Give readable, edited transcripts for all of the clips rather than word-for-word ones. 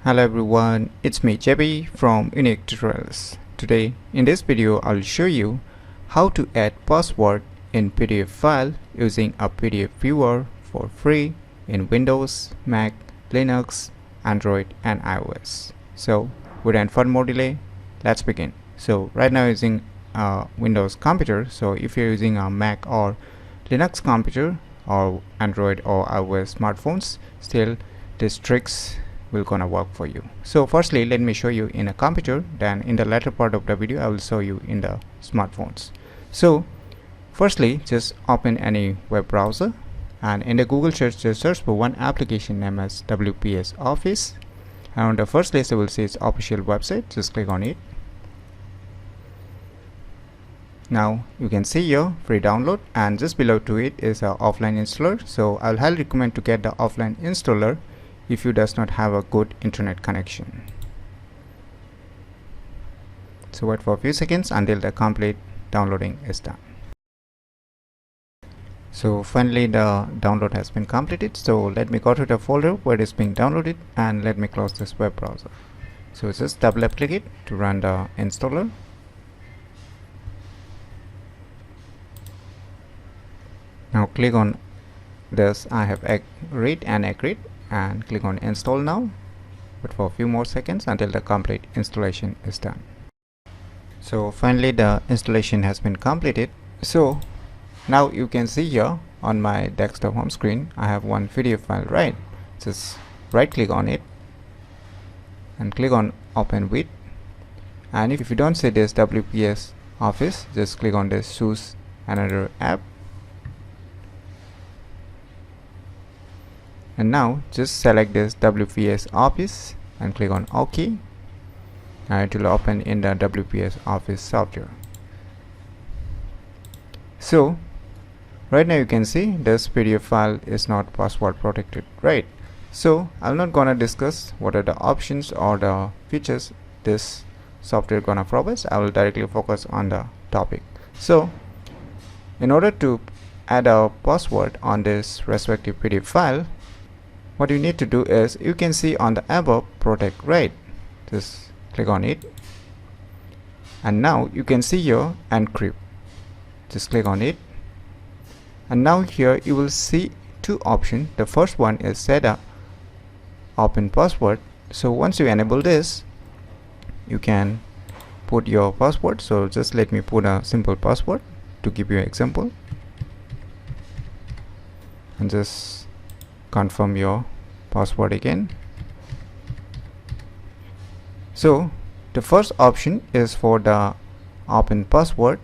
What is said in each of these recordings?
Hello everyone, it's me JB from UniqueTutorials. Today in this video I'll show you how to add password in PDF file using a PDF viewer for free in Windows, Mac, Linux, Android and iOS. So without further more delay, let's begin. So right now using a Windows computer, so if you're using a Mac or Linux computer or Android or iOS smartphones, still these tricks will gonna work for you. So firstly let me show you in a computer, then in the latter part of the video I will show you in the smartphones. So firstly just open any web browser and in the Google search just search for one application named as WPS Office, and on the first list you will see its official website. Just click on it. Now you can see your free download, and just below to it is a offline installer. So I'll highly recommend to get the offline installer if you does not have a good internet connection. So wait for a few seconds until the complete downloading is done. So finally the download has been completed. So let me go to the folder where it is being downloaded and let me close this web browser. So just double click it to run the installer. Now click on this I have read and agreed and click on install now. Wait for a few more seconds until the complete installation is done. So finally the installation has been completed. So now you can see here on my desktop home screen I have one PDF file, right? Just right click on it and click on open with, and if you don't see this WPS Office, just click on this choose another app. And now just select this WPS Office and click on OK, and it will open in the WPS Office software. So right now you can see this PDF file is not password protected, right? So I'm not gonna discuss what are the options or the features this software gonna provide. I will directly focus on the topic. So in order to add a password on this respective PDF file, what you need to do is, you can see on the above protect, right? Just click on it, and now you can see your encrypt. Just click on it, and now here you will see two options. The first one is set up open password. So once you enable this, you can put your password. So just let me put a simple password to give you an example, and just confirm your password again. So the first option is for the open password,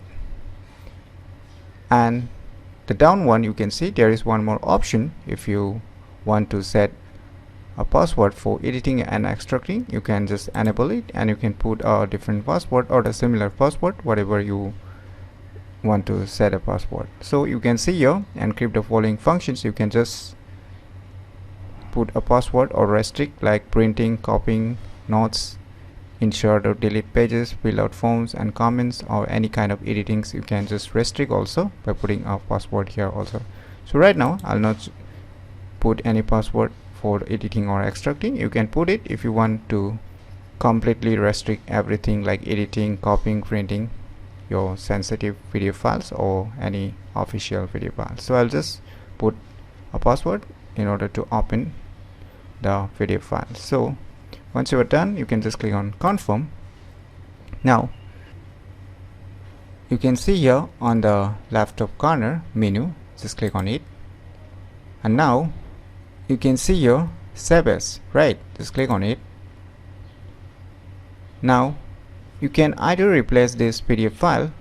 and the down one you can see there is one more option. If you want to set a password for editing and extracting, you can just enable it and you can put a different password or the similar password, whatever you want to set a password. So you can see here encrypt the following functions. You can just put a password or restrict, like printing, copying notes, insert or delete pages, fill out forms and comments, or any kind of editing. You can just restrict also by putting a password here also. So right now I'll not put any password for editing or extracting. You can put it if you want to completely restrict everything like editing, copying, printing your sensitive PDF files or any official video files. So I'll just put a password in order to open the PDF file. So once you are done, you can just click on confirm. Now you can see here on the left top corner menu, just click on it, and now you can see your save as, right? Just click on it. Now you can either replace this PDF file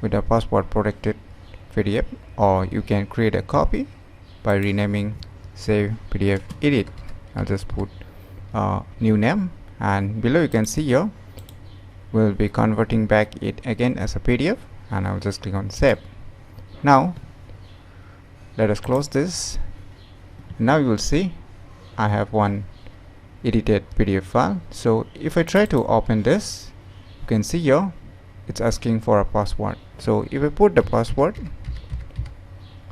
with a password protected PDF, or you can create a copy by renaming save PDF edit. I'll just put a new name, and below you can see here we'll be converting back it again as a PDF, and I'll just click on save. Now let us close this. Now you will see I have one edited PDF file. So if I try to open this, you can see here it's asking for a password. So if I put the password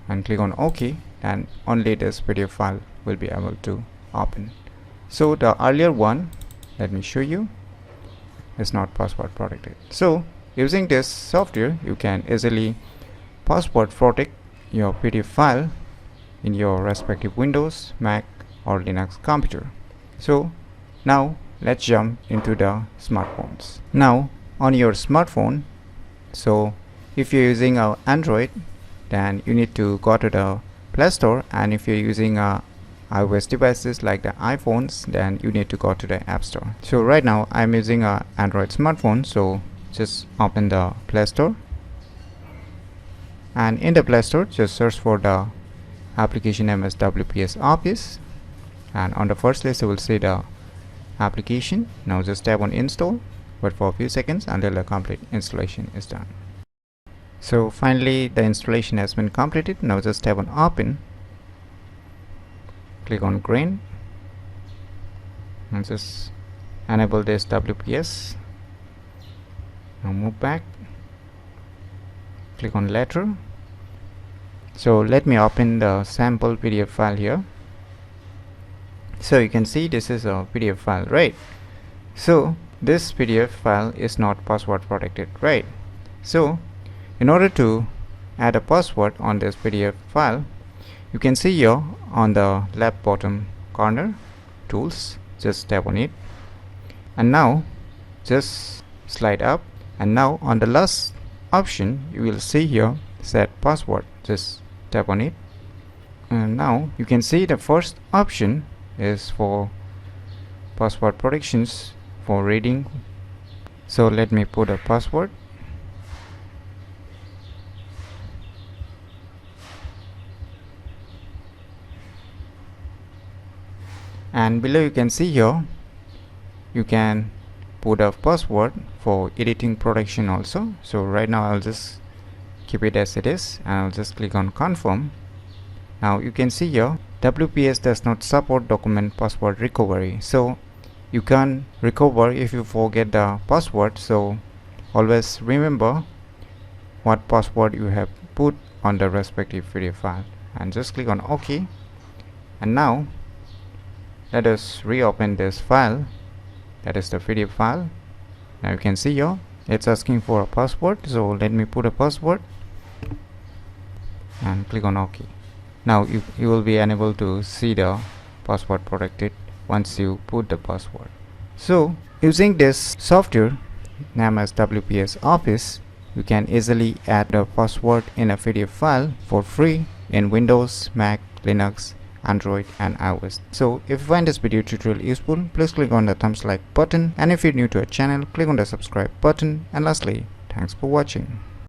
and click on OK, and only this PDF file will be able to open. So the earlier one, let me show you, is not password protected. So using this software, you can easily password protect your PDF file in your respective Windows, Mac or Linux computer. So now let's jump into the smartphones. Now on your smartphone, so if you're using Android, then you need to go to the Play Store, and if you're using iOS devices like the iPhones, then you need to go to the App Store. So right now I'm using a Android smartphone, so just open the Play Store, and in the Play Store just search for the application name as WPS Office, and on the first list you will see the application. Now just tap on install, wait for a few seconds until the complete installation is done. So finally the installation has been completed. Now just tap on open, click on green, and just enable this WPS. Now move back, click on letter. So let me open the sample PDF file here. So you can see this is a PDF file, right? So this PDF file is not password protected, right? So in order to add a password on this PDF file, you can see here on the left bottom corner, tools, just tap on it, and now just slide up, and now on the last option you will see here set password, just tap on it, and now you can see the first option is for password protections for reading. So let me put a password, and below you can see here you can put a password for editing protection also. So right now I'll just keep it as it is, and I'll just click on confirm. Now you can see here WPS does not support document password recovery, so you can't recover if you forget the password. So always remember what password you have put on the respective PDF file, and just click on OK. And now let us reopen this file, that is the PDF file. Now you can see here it's asking for a password, so let me put a password and click on OK. Now you will be unable to see the password protected once you put the password. So using this software named as WPS Office, you can easily add a password in a PDF file for free in Windows, Mac, Linux, Android and iOS. So if you find this video tutorial useful, please click on the thumbs like button, and if you're new to our channel, click on the subscribe button, and lastly, thanks for watching.